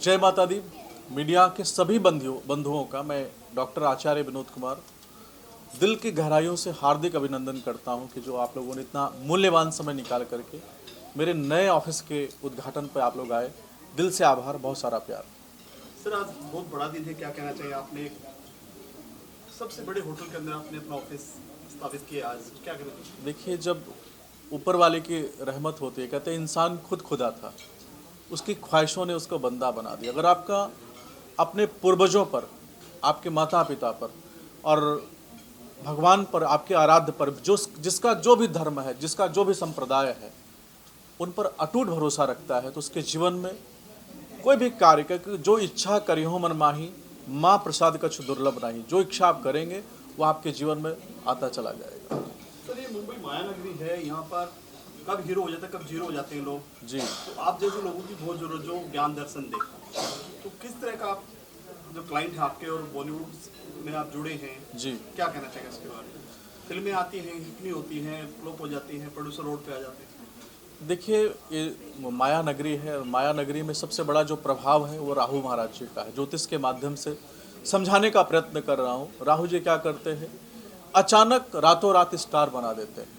जय माता दी। मीडिया के सभी बंधुओं का मैं डॉक्टर आचार्य विनोद कुमार दिल की गहराइयों से हार्दिक अभिनंदन करता हूं कि जो आप लोगों ने इतना मूल्यवान समय निकाल करके मेरे नए ऑफिस के उद्घाटन पर आप लोग आए। दिल से आभार, बहुत सारा प्यार। सर, आज बहुत बड़ा दिन है, क्या कहना चाहिए? आपने एक सबसे बड़े होटल के अंदर आपने अपना ऑफिस स्थापित किया, आज क्या कहना चाहिए? देखिए, जब ऊपर वाले की रहमत होती है, कहते हैं इंसान खुद खुदा था, उसकी ख्वाहिशों ने उसको बंदा बना दिया। अगर आपका अपने पूर्वजों पर, आपके माता पिता पर और भगवान पर, आपके आराध्य पर, जिसका जो भी धर्म है, जिसका जो भी संप्रदाय है, उन पर अटूट भरोसा रखता है, तो उसके जीवन में कोई भी कार्य कर, जो इच्छा करी हो मन माही, माँ प्रसाद कछु दुर्लभ नहीं। जो इच्छा आप करेंगे वो आपके जीवन में आता चला जाएगा। सर, ये मुंबई माया नगरी है, यहाँ पर कब हीरो हो जाता है, कब जीरो हो जाते हैं लोग। जी, तो आप जैसे लोगों की बहुत जरूरत, जो ज्ञान दर्शन दे, तो किस तरह का आप जो क्लाइंट है आपके और बॉलीवुड में आप जुड़े हैं, जी। क्या कहना चाहिए इसके बारे में? फिल्में आती हैं, हिट नहीं होती हैं, फ्लॉप हो जाती हैं, प्रोड्यूसर रोड पे आ जाते हैं। देखिए, ये माया नगरी है और माया नगरी में सबसे बड़ा जो प्रभाव है वो राहु महाराज जी का है। ज्योतिष के माध्यम से समझाने का प्रयत्न कर रहा हूँ। राहु जी क्या करते हैं, अचानक रातों रात स्टार बना देते हैं।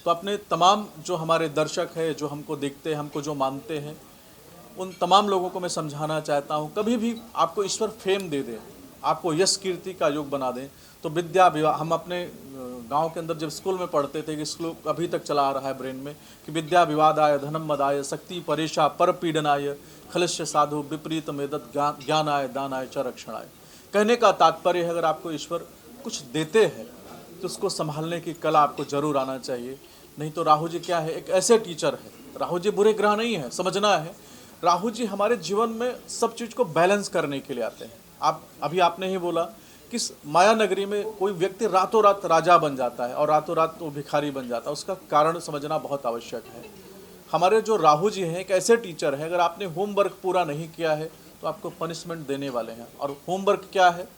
तो अपने तमाम जो हमारे दर्शक है, जो हमको देखते हैं, हमको जो मानते हैं, उन तमाम लोगों को मैं समझाना चाहता हूँ, कभी भी आपको ईश्वर फेम दे दे, आपको यश कीर्ति का योग बना दें, तो विद्या विवाह, हम अपने गांव के अंदर जब स्कूल में पढ़ते थे, कि स्कूल अभी तक चला आ रहा है ब्रेन में, कि विद्या विवादाय धनम मदाय शक्ति परेशा पर पीडनाय खलस्य साधु विपरीत मेदत ज्ञानाय दानाय च रक्षणाय। कहने का तात्पर्य है, अगर आपको ईश्वर कुछ देते हैं तो उसको संभालने की कला आपको जरूर आना चाहिए। नहीं तो राहु जी क्या है, एक ऐसे टीचर है। राहु जी बुरे ग्रह नहीं है, समझना है। राहु जी हमारे जीवन में सब चीज़ को बैलेंस करने के लिए आते हैं। आपने ही बोला कि माया नगरी में कोई व्यक्ति रातों रात राजा बन जाता है और रातों रात वो भिखारी बन जाता है, उसका कारण समझना बहुत आवश्यक है। हमारे जो राहु जी हैं एक ऐसे टीचर हैं, अगर आपने होमवर्क पूरा नहीं किया है तो आपको पनिशमेंट देने वाले हैं। और होमवर्क क्या है,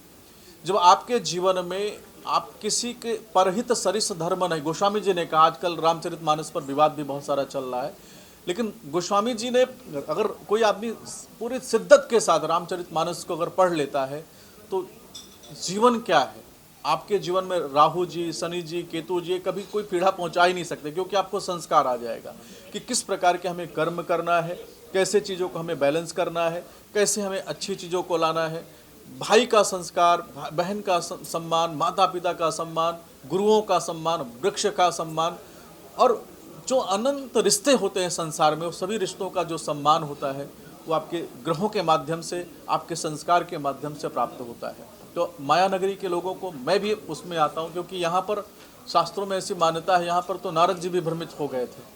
जब आपके जीवन में आप किसी के परहित सरिस धर्म नहीं, गोस्वामी जी ने कहा, आजकल रामचरितमानस पर विवाद भी बहुत सारा चल रहा है, लेकिन गोस्वामी जी ने, अगर कोई आदमी पूरी शिद्दत के साथ रामचरितमानस को अगर पढ़ लेता है तो जीवन क्या है, आपके जीवन में राहु जी, शनि जी, केतु जी कभी कोई पीड़ा पहुंचा ही नहीं सकते, क्योंकि आपको संस्कार आ जाएगा कि किस प्रकार के हमें कर्म करना है, कैसे चीज़ों को हमें बैलेंस करना है, कैसे हमें अच्छी चीज़ों को लाना है। भाई का संस्कार, बहन का सम्मान, माता पिता का सम्मान, गुरुओं का सम्मान, वृक्ष का सम्मान, और जो अनंत रिश्ते होते हैं संसार में, वो सभी रिश्तों का जो सम्मान होता है वो आपके ग्रहों के माध्यम से, आपके संस्कार के माध्यम से प्राप्त होता है। तो माया नगरी के लोगों को मैं भी उसमें आता हूँ, क्योंकि यहाँ पर शास्त्रों में ऐसी मान्यता है, यहाँ पर तो नारद जी भी भ्रमित हो गए थे।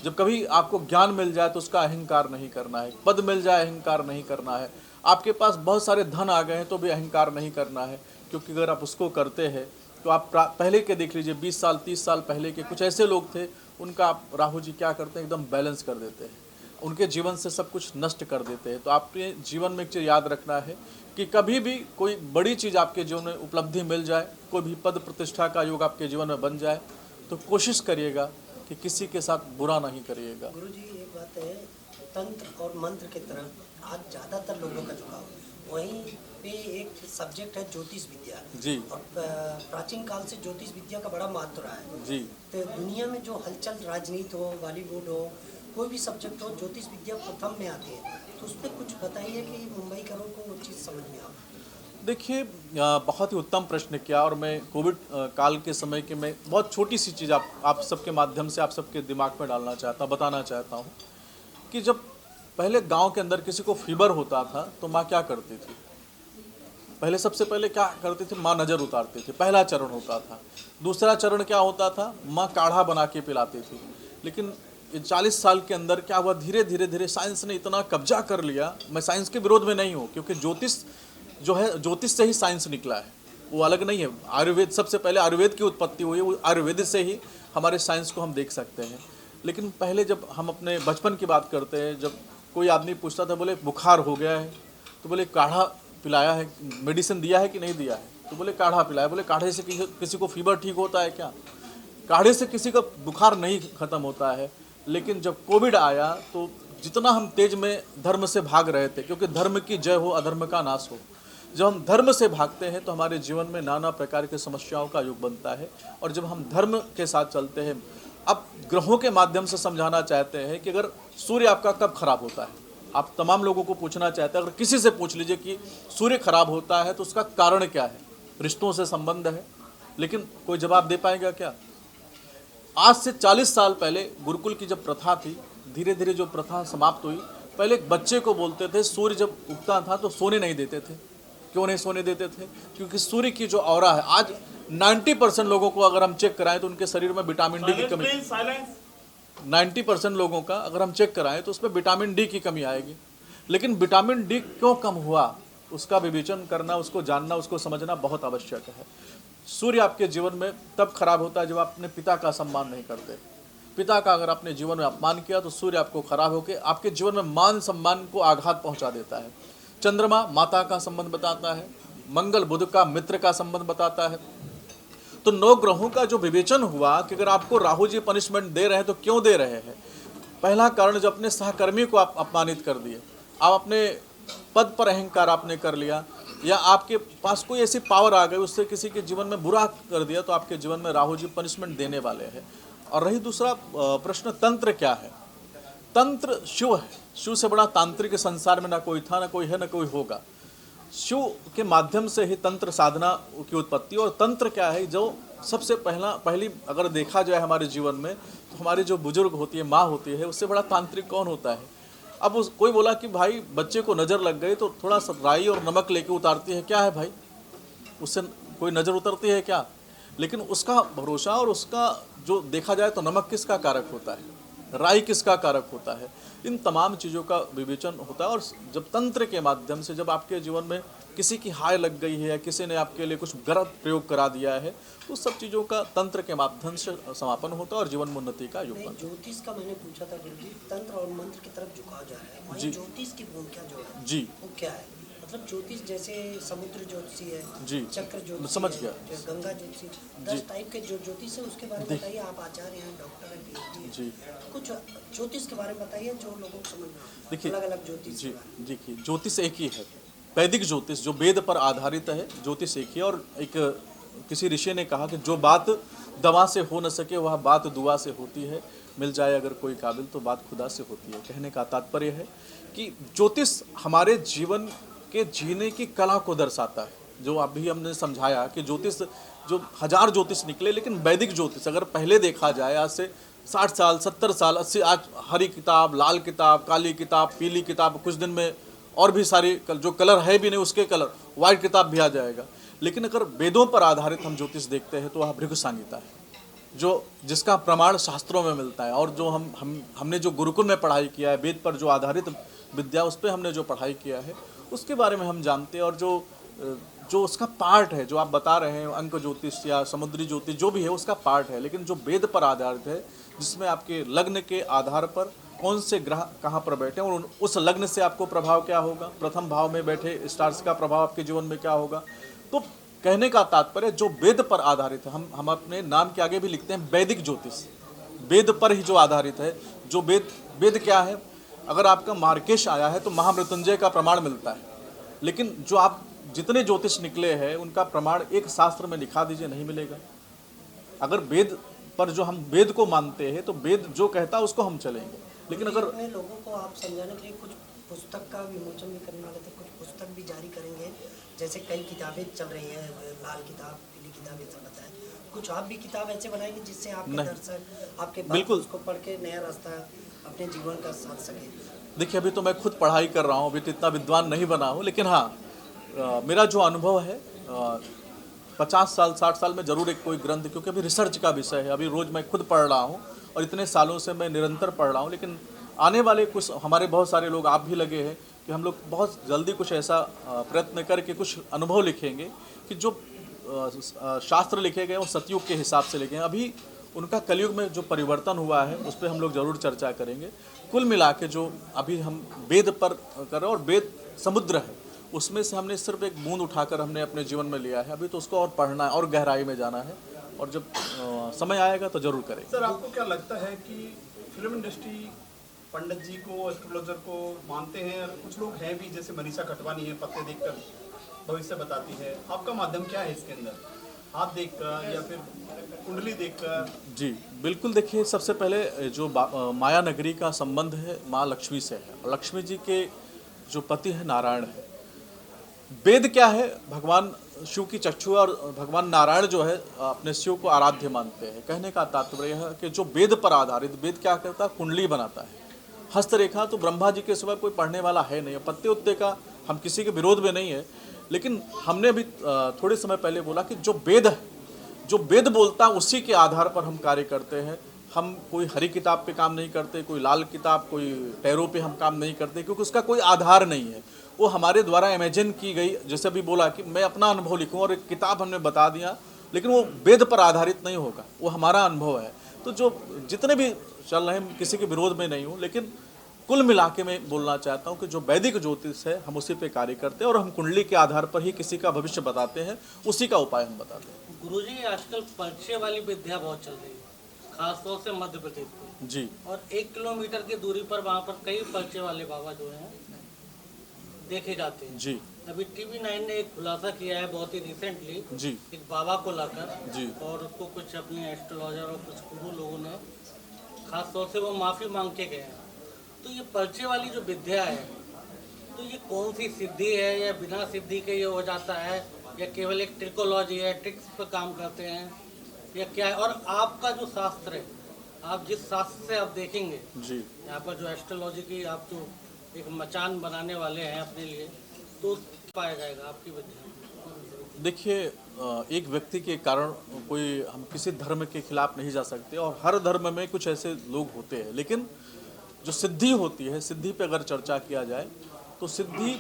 जब कभी आपको ज्ञान मिल जाए तो उसका अहंकार नहीं करना है, पद मिल जाए अहंकार नहीं करना है, आपके पास बहुत सारे धन आ गए हैं तो भी अहंकार नहीं करना है, क्योंकि अगर आप उसको करते हैं तो आप पहले के देख लीजिए, 20 साल 30 साल पहले के कुछ ऐसे लोग थे, उनका आप राहु जी क्या करते हैं, एकदम बैलेंस कर देते हैं, उनके जीवन से सब कुछ नष्ट कर देते हैं। तो आपके जीवन में एक चीज़ याद रखना है कि कभी भी कोई बड़ी चीज़ आपके जीवन में उपलब्धि मिल जाए, कोई भी पद प्रतिष्ठा का योग आपके जीवन में बन जाए, तो कोशिश करिएगा कि किसी के साथ बुरा नहीं करिएगा। गुरुजी, एक बात है, तंत्र और मंत्र की तरफ आज ज़्यादातर लोगों का झुकाव, वहीं पे एक सब्जेक्ट है ज्योतिष विद्या जी। और प्राचीन काल से ज्योतिष विद्या का बड़ा महत्व रहा है जी। तो दुनिया में जो हलचल, राजनीति हो, बॉलीवुड हो, कोई भी सब्जेक्ट हो, ज्योतिष विद्या प्रथम में आती है। तो उस पर कुछ बताइए कि मुंबईकरों को वो चीज़ समझ में आए। देखिए, बहुत ही उत्तम प्रश्न किया, और मैं कोविड काल के समय की मैं बहुत छोटी सी चीज़ आप सबके माध्यम से आप सबके दिमाग में डालना चाहता हूँ, बताना चाहता हूँ कि जब पहले गांव के अंदर किसी को फीवर होता था तो माँ क्या करती थी, पहले सबसे पहले क्या करती थी, माँ नज़र उतारती थी, पहला चरण होता था। दूसरा चरण क्या होता था, माँ काढ़ा बना के पिलाती थी। लेकिन 40 साल के अंदर क्या हुआ, धीरे धीरे धीरे साइंस ने इतना कब्जा कर लिया। मैं साइंस के विरोध में नहीं हूँ, क्योंकि ज्योतिष जो है, ज्योतिष से ही साइंस निकला है, वो अलग नहीं है। आयुर्वेद, सबसे पहले आयुर्वेद की उत्पत्ति हुई, वो आयुर्वेद से ही हमारे साइंस को हम देख सकते हैं। लेकिन पहले जब हम अपने बचपन की बात करते हैं, जब कोई आदमी पूछता था, बोले बुखार हो गया है, तो बोले काढ़ा पिलाया है, मेडिसिन दिया है कि नहीं दिया है, तो बोले काढ़ा पिलाया। बोले काढ़े से किसी को फीवर ठीक होता है क्या? काढ़े से किसी का बुखार नहीं ख़त्म होता है। लेकिन जब कोविड आया तो जितना हम तेज में धर्म से भाग रहे थे, क्योंकि धर्म की जय हो अधर्म का नाश हो। जब हम धर्म से भागते हैं तो हमारे जीवन में नाना प्रकार की समस्याओं का युग बनता है, और जब हम धर्म के साथ चलते हैं, अब ग्रहों के माध्यम से समझाना चाहते हैं कि अगर सूर्य आपका कब खराब होता है, आप तमाम लोगों को पूछना चाहते हैं, अगर किसी से पूछ लीजिए कि सूर्य खराब होता है तो उसका कारण क्या है, रिश्तों से संबंध है, लेकिन कोई जवाब दे पाएगा क्या? आज से 40 साल पहले गुरुकुल की जब प्रथा थी, धीरे धीरे जो प्रथा समाप्त हुई। पहले एक बच्चे को बोलते थे सूर्य जब उगता था तो सोने नहीं देते थे। क्यों नहीं सोने देते थे? क्योंकि सूर्य की जो ऑरा है, आज 90% लोगों को अगर हम चेक कराएं तो उनके शरीर में विटामिन डी की कमी, 90% लोगों का अगर हम चेक कराएं तो उसमें विटामिन डी की कमी आएगी। लेकिन विटामिन डी क्यों कम हुआ, उसका विवेचन करना, उसको जानना, उसको समझना बहुत आवश्यक है। सूर्य आपके जीवन में तब खराब होता है जब आप अपने पिता का सम्मान नहीं करते। पिता का अगर आपने जीवन में अपमान किया तो सूर्य आपको खराब होकर आपके जीवन में मान सम्मान को आघात पहुंचा देता है। चंद्रमा माता का संबंध बताता है, मंगल बुध का मित्र का संबंध बताता है। तो 9 ग्रहों का जो विवेचन हुआ कि अगर आपको राहु जी पनिशमेंट दे रहे हैं तो क्यों दे रहे हैं? पहला कारण, जब अपने सहकर्मी को आप अपमानित कर दिए, आप अपने पद पर अहंकार आपने कर लिया, या आपके पास कोई ऐसी पावर आ गई उससे किसी के जीवन में बुरा कर दिया, तो आपके जीवन में राहु जी पनिशमेंट देने वाले हैं। और रही दूसरा प्रश्न, तंत्र क्या है? तंत्र शिव है। शिव से बड़ा तांत्रिक संसार में ना कोई था, ना कोई है, ना कोई होगा। शिव के माध्यम से ही तंत्र साधना की उत्पत्ति। और तंत्र क्या है? जो सबसे पहली अगर देखा जाए हमारे जीवन में, तो हमारी जो बुजुर्ग होती है, माँ होती है, उससे बड़ा तांत्रिक कौन होता है? अब कोई बोला कि भाई बच्चे को नज़र लग गई तो थोड़ा सा राई और नमक लेके उतारती है, क्या है भाई, उससे कोई नज़र उतरती है क्या? लेकिन उसका भरोसा और उसका जो देखा जाए तो नमक किसका कारक होता है, राई किसका कारक होता है, इन तमाम चीज़ों का विवेचन होता है। और जब तंत्र के माध्यम से जब आपके जीवन में किसी की हाय लग गई है या किसी ने आपके लिए कुछ गलत प्रयोग करा दिया है, तो सब चीज़ों का तंत्र के माध्यम से समापन होता है और जीवन में उन्नति का युग बनता है। ज्योतिष का मैंने पूछा था गुरु जी, तंत्र और मंत्र की तरफ झुकाव जा रहा है, वहीं ज्योतिष की भूमिका जो है जी वो क्या है? मतलब ज्योतिष जैसे समुद्र ज्योतिषी है, जी, चक्र ज्योतिषी समझ है, गया। गंगा ज्योतिषी, 10 टाइप के जो ज्योतिष है उसके बारे में बताइए। आप आचार्य हैं, डॉक्टर हैं, PhD जी, कुछ ज्योतिष के बारे में बताइए जो लोगों को समझ में आए। देखिए, अलग अलग ज्योतिष जी, देखिए, ज्योतिष एक ही है, वैदिक ज्योतिष जो वेद पर आधारित है, ज्योतिष एक ही है। और एक किसी ऋषि ने कहा कि जो बात दवा से हो न सके वह बात दुआ से होती है, मिल जाए अगर कोई काबिल तो बात खुदा से होती है। कहने का तात्पर्य है कि ज्योतिष हमारे जीवन के जीने की कला को दर्शाता है। जो अभी हमने समझाया कि ज्योतिष जो 1000 ज्योतिष निकले, लेकिन वैदिक ज्योतिष अगर पहले देखा जाए, आज से 60 साल 70 साल 80, आज हरी किताब, लाल किताब, काली किताब, पीली किताब, कुछ दिन में और भी सारी जो कलर है भी नहीं उसके कलर, वाइट किताब भी आ जाएगा। लेकिन अगर वेदों पर आधारित हम ज्योतिष देखते हैं तो वह भृगु संहिता है, जो जिसका प्रमाण शास्त्रों में मिलता है। और जो हमने जो गुरुकुल में पढ़ाई किया है, वेद पर जो आधारित विद्या, उस पर हमने जो पढ़ाई किया है उसके बारे में हम जानते हैं। और जो उसका पार्ट है, जो आप बता रहे हैं अंक ज्योतिष या समुद्री ज्योतिष जो भी है उसका पार्ट है, लेकिन जो वेद पर आधारित है, जिसमें आपके लग्न के आधार पर कौन से ग्रह कहाँ पर बैठे और उस लग्न से आपको प्रभाव क्या होगा, प्रथम भाव में बैठे स्टार्स का प्रभाव आपके जीवन में क्या होगा। तो कहने का तात्पर्य जो वेद पर आधारित है, हम अपने नाम के आगे भी लिखते हैं वैदिक ज्योतिष, वेद पर ही जो आधारित है। जो वेद क्या है? अगर आपका मार्केश आया है तो महामृत्युंजय का प्रमाण मिलता है, लेकिन जो आप जितने ज्योतिष निकले हैं उनका प्रमाण एक शास्त्र में लिखा दीजिए, नहीं मिलेगा। अगर वेद पर जो हम वेद को मानते हैं तो वेद जो कहता है उसको हम चलेंगे। लेकिन अगर लोगों को आप समझाने के लिए कुछ पुस्तक का विमोचन भी करने वाले थे, कुछ पुस्तक भी जारी करेंगे, जैसे कई किताबें चल रही हैं, लाल किताब, पीली किताब, ऐसा बताएं। कुछ आप भी किताब ऐसे बनाएंगे जिससे आपके दर्शक आपके बिल्कुल उसको पढ़ के नया रास्ता अपने जीवन का साथ सके? देखिए, अभी तो मैं खुद पढ़ाई कर रहा हूँ, अभी तो इतना विद्वान नहीं बना हूँ, लेकिन हाँ मेरा जो अनुभव है 50 साल 60 साल में ज़रूर एक कोई ग्रंथ, क्योंकि अभी रिसर्च का विषय है, अभी रोज़ मैं खुद पढ़ रहा हूँ और इतने सालों से मैं निरंतर पढ़ रहा हूँ। लेकिन आने वाले कुछ हमारे बहुत सारे लोग, आप भी लगे हैं कि हम लोग बहुत जल्दी कुछ ऐसा प्रयत्न करके कुछ अनुभव लिखेंगे कि जो शास्त्र लिखे गए वो सतयुग के हिसाब से लिखे हैं। अभी उनका कलयुग में जो परिवर्तन हुआ है उस पर हम लोग ज़रूर चर्चा करेंगे। कुल मिला के जो अभी हम वेद पर कर रहे हैं, और वेद समुद्र है, उसमें से हमने सिर्फ एक बूंद उठाकर हमने अपने जीवन में लिया है। अभी तो उसको और पढ़ना है और गहराई में जाना है, और जब समय आएगा तो ज़रूर करेंगे। सर, आपको क्या लगता है कि फिल्म इंडस्ट्री पंडित जी को, एस्ट्रोलॉजर को मानते हैं, और कुछ लोग हैं भी, जैसे मनीषा खटवानी है, पत्ते देखकर भविष्य बताती है। आपका माध्यम क्या है इसके अंदर, हाथ देखकर या फिर कुंडली देखकर? जी बिल्कुल, देखिए सबसे पहले जो माया नगरी का संबंध है माँ लक्ष्मी से है। लक्ष्मी जी के जो पति है नारायण है। वेद क्या है, भगवान शिव की चक्षु और भगवान नारायण जो है अपने शिव को आराध्य मानते हैं। कहने का तात्पर्य है कि जो वेद पर आधारित, वेद क्या करता है, कुंडली बनाता है। हस्तरेखा तो ब्रह्मा जी के सिवा कोई पढ़ने वाला है नहीं। पत्ते उत्ते का हम किसी के विरोध में नहीं है, लेकिन हमने अभी थोड़े समय पहले बोला कि जो वेद है, जो वेद बोलता है उसी के आधार पर हम कार्य करते हैं। हम कोई हरी किताब पे काम नहीं करते, कोई लाल किताब, कोई टैरो पे हम काम नहीं करते, क्योंकि उसका कोई आधार नहीं है। वो हमारे द्वारा इमेजिन की गई, जैसे अभी बोला कि मैं अपना अनुभव लिखूं और एक किताब हमने बता दिया, लेकिन वो वेद पर आधारित नहीं होगा, वो हमारा अनुभव है। तो जो जितने भी चल रहे हैं, किसी के विरोध में नहीं हूँ, लेकिन कुल मिला के मैं बोलना चाहता हूँ कि जो वैदिक ज्योतिष है हम उसी पे कार्य करते हैं और हम कुंडली के आधार पर ही किसी का भविष्य बताते हैं, उसी का उपाय हम बताते हैं। गुरुजी, आजकल परिचय वाली विद्या बहुत चल रही है, खासतौर से मध्य प्रदेश में जी। और 1 किलोमीटर की दूरी पर वहाँ पर कई परिचय वाले बाबा जो हैं देखे जाते हैं। जी अभी TV9 ने एक खुलासा किया है बहुत ही रिसेंटली, जी एक बाबा को लाकर, जी और उसको कुछ अपने एस्ट्रोलॉजर और कुछ गुरु लोगों ने खास तौर से वो माफ़ी मांग के गए हैं। तो ये परिचय वाली जो विद्या है, तो ये कौन सी सिद्धि है या बिना सिद्धि के ये हो जाता है, या केवल एक ट्रिकोलॉजी है, ट्रिक्स पर काम करते हैं, या क्या है? और आपका जो शास्त्र है, आप जिस शास्त्र से आप देखेंगे जी यहाँ पर जो एस्ट्रोलॉजी की आप जो एक मचान बनाने वाले हैं अपने लिए, तो पाया जाएगा आपकी विद्या। देखिए, एक व्यक्ति के कारण कोई, हम किसी धर्म के खिलाफ नहीं जा सकते, और हर धर्म में कुछ ऐसे लोग होते हैं। लेकिन जो सिद्धि होती है, सिद्धि पे अगर चर्चा किया जाए तो सिद्धि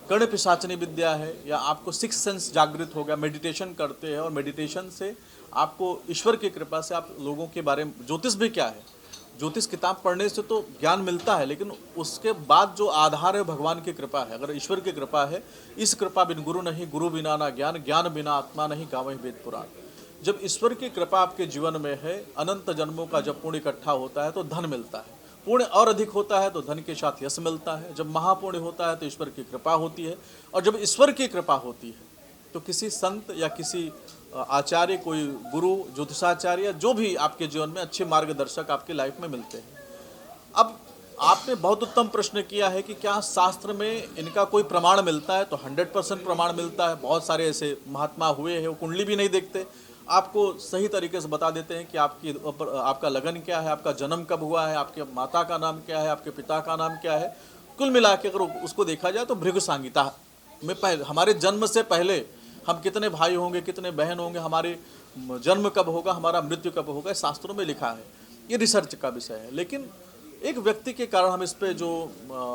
कर्ण पिशाचनी विद्या है, या आपको सिक्स सेंस जागृत हो गया, मेडिटेशन करते हैं और मेडिटेशन से आपको ईश्वर की कृपा से आप लोगों के बारे में, ज्योतिष भी क्या है, ज्योतिष किताब पढ़ने से तो ज्ञान मिलता है, लेकिन उसके बाद जो आधार है भगवान की कृपा है। अगर ईश्वर की कृपा है, इस कृपा बिन गुरु नहीं, गुरु बिना ना ज्ञान, ज्ञान बिना आत्मा नहीं, गावहि वेद पुराण। जब ईश्वर की कृपा आपके जीवन में है, अनंत जन्मों का जब पुण्य इकट्ठा होता है तो धन मिलता है। पुण्य और अधिक होता है तो धन के साथ यश मिलता है। जब महापुण्य होता है तो ईश्वर की कृपा होती है, और जब ईश्वर की कृपा होती है तो किसी संत या किसी आचार्य, कोई गुरु, ज्योतिषाचार्य, जो भी आपके जीवन में अच्छे मार्गदर्शक आपके लाइफ में मिलते हैं। अब आपने बहुत उत्तम प्रश्न किया है कि क्या शास्त्र में इनका कोई प्रमाण मिलता है, तो 100% प्रमाण मिलता है। बहुत सारे ऐसे महात्मा हुए हैं, वो कुंडली भी नहीं देखते, आपको सही तरीके से बता देते हैं कि आपका लगन क्या है, आपका जन्म कब हुआ है, आपके माता का नाम क्या है, आपके पिता का नाम क्या है। कुल मिला के अगर उसको देखा जाए तो भृगु संहिता में पहले, हमारे जन्म से पहले हम कितने भाई होंगे, कितने बहन होंगे, हमारे जन्म कब होगा, हमारा मृत्यु कब होगा, शास्त्रों में लिखा है। ये रिसर्च का विषय है। लेकिन एक व्यक्ति के कारण हम इस पे जो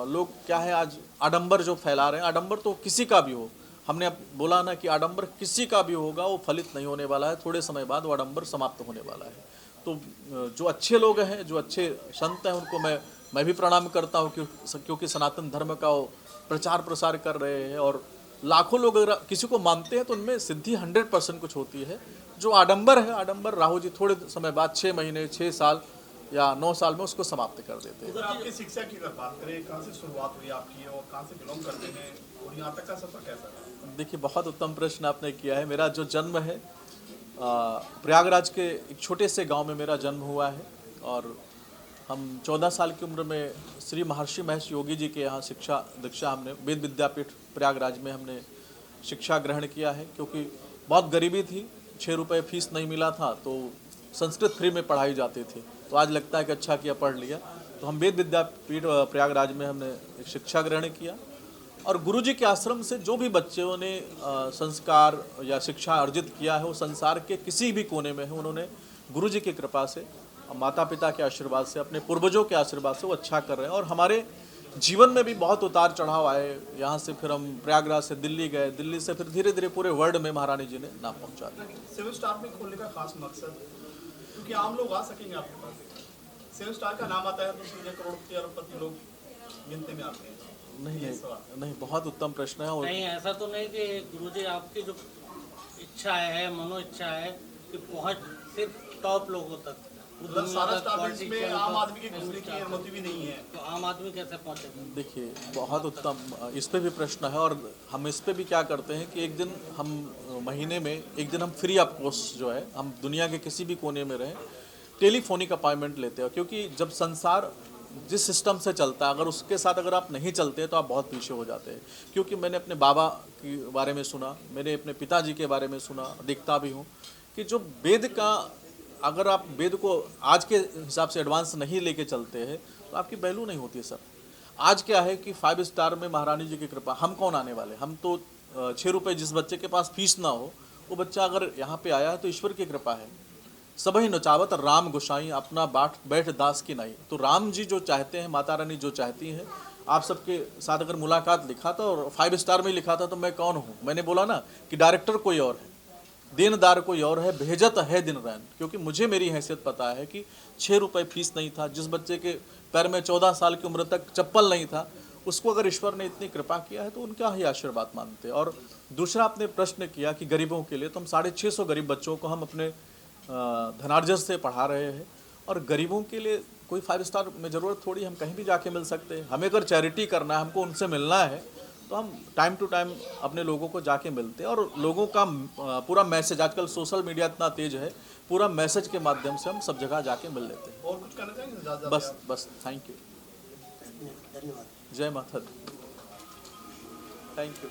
लोग क्या है आज आडंबर जो फैला रहे हैं, आडंबर तो किसी का भी हो, हमने अब बोला ना कि आडंबर किसी का भी होगा वो फलित नहीं होने वाला है, थोड़े समय बाद वो आडंबर समाप्त होने वाला है। तो जो अच्छे लोग हैं, जो अच्छे संत हैं, उनको मैं भी प्रणाम करता हूँ, क्योंकि सनातन धर्म का वो प्रचार प्रसार कर रहे हैं, और लाखों लोग अगर किसी को मानते हैं तो उनमें सिद्धि 100% कुछ होती है। जो आडंबर है, आडंबर राहु जी थोड़े समय बाद 6 महीने, 6 साल या 9 साल में उसको समाप्त कर देते हैं। अगर आपकी शिक्षा की अगर बात करें, कहाँ से शुरुआत हुई आपकी और कहाँ से बिलोंग करते हैं, और यहाँ तक का सफर कैसा रहा? देखिए, बहुत उत्तम प्रश्न आपने किया है। मेरा जो जन्म है प्रयागराज के एक छोटे से गांव में मेरा जन्म हुआ है, और हम 14 साल की उम्र में श्री महर्षि महेश योगी जी के यहाँ शिक्षा दीक्षा, हमने वेद विद्यापीठ प्रयागराज में हमने शिक्षा ग्रहण किया है। क्योंकि बहुत गरीबी थी, 6 रुपये फीस नहीं मिला था, तो संस्कृत फ्री में पढ़ाई जाती थी। तो आज लगता है कि अच्छा किया, पढ़ लिया। तो हम वेद विद्यापीठ प्रयागराज में हमने एक शिक्षा ग्रहण किया, और गुरुजी के आश्रम से जो भी बच्चों ने संस्कार या शिक्षा अर्जित किया है, वो संसार के किसी भी कोने में है, उन्होंने गुरुजी की कृपा से, माता पिता के आशीर्वाद से, अपने पूर्वजों के आशीर्वाद से वो अच्छा कर रहे हैं। और हमारे जीवन में भी बहुत उतार चढ़ाव आए। यहाँ से फिर हम प्रयागराज से दिल्ली गए, दिल्ली से फिर धीरे धीरे पूरे वर्ल्ड में महारानी जी ने नाम पहुँचा दिया। 7 स्टार में खोलने का खास मकसद, क्योंकि आम लोग आ सकेंगे आपके पास, 7 स्टार का नाम आता है तो सीधे करोड़पति अरबपति लोग गिनती में आते हैं। नहीं, बहुत उत्तम प्रश्न है। और नहीं, ऐसा तो नहीं कि गुरुजी आपकी जो इच्छा है, मनो इच्छा है कि पहुँच सिर्फ टॉप लोगों तक, मतलब सारा स्टाफ में आम आदमी के घुसने की अनुमति भी नहीं है। तो आम आदमी कैसे पहुंचेगा? देखिए, बहुत उत्तम इस पे भी प्रश्न है, और हम इस पे भी क्या करते हैं कि एक दिन हम महीने में एक दिन हम फ्री ऑफ कॉस्ट जो है, हम दुनिया के किसी भी कोने में रहें, टेलीफोनिक अपॉइंटमेंट लेते हैं। क्योंकि जब संसार जिस सिस्टम से चलता है, अगर उसके साथ अगर आप नहीं चलते तो आप बहुत पीछे हो जाते हैं। क्योंकि मैंने अपने बाबा के बारे में सुना, मैंने अपने पिताजी के बारे में सुना, देखता भी हूँ कि जो वेद का, अगर आप वेद को आज के हिसाब से एडवांस नहीं लेके चलते हैं तो आपकी वैल्यू नहीं होती है सर। आज क्या है कि 5 स्टार में महारानी जी की कृपा, हम कौन आने वाले, हम तो 6 रुपये जिस बच्चे के पास फीस ना हो, वो बच्चा अगर यहाँ पे आया है तो ईश्वर की कृपा है। सबही नचावत राम गोसाई, अपना बैठ दास की नाई। तो राम जी जो चाहते हैं, माता रानी जो चाहती हैं, आप सबके साथ अगर मुलाकात लिखा था और 5 स्टार में लिखा था तो मैं कौन हूँ? मैंने बोला ना कि डायरेक्टर कोई और है, देनदार कोई और है, भेजत है दिन रैन। क्योंकि मुझे मेरी हैसियत पता है कि 6 रुपये फीस नहीं था, जिस बच्चे के पैर में 14 साल की उम्र तक चप्पल नहीं था, उसको अगर ईश्वर ने इतनी कृपा किया है तो उनका ही आशीर्वाद मानते हैं। और दूसरा आपने प्रश्न किया कि गरीबों के लिए, तो हम 650 गरीब बच्चों को हम अपने धनार्जन से पढ़ा रहे हैं। और गरीबों के लिए कोई 5 स्टार में ज़रूरत थोड़ी, हम कहीं भी जाके मिल सकते हैं। हमें अगर चैरिटी करना है, हमको उनसे मिलना है, तो हम टाइम टू टाइम अपने लोगों को जाके मिलते हैं। और लोगों का पूरा मैसेज, आजकल सोशल मीडिया इतना तेज है, पूरा मैसेज के माध्यम से हम सब जगह जाके मिल लेते हैं। और कुछ कहना चाहेंगे? बस थैंक यू, धन्यवाद। जय माता दी, थैंक यू।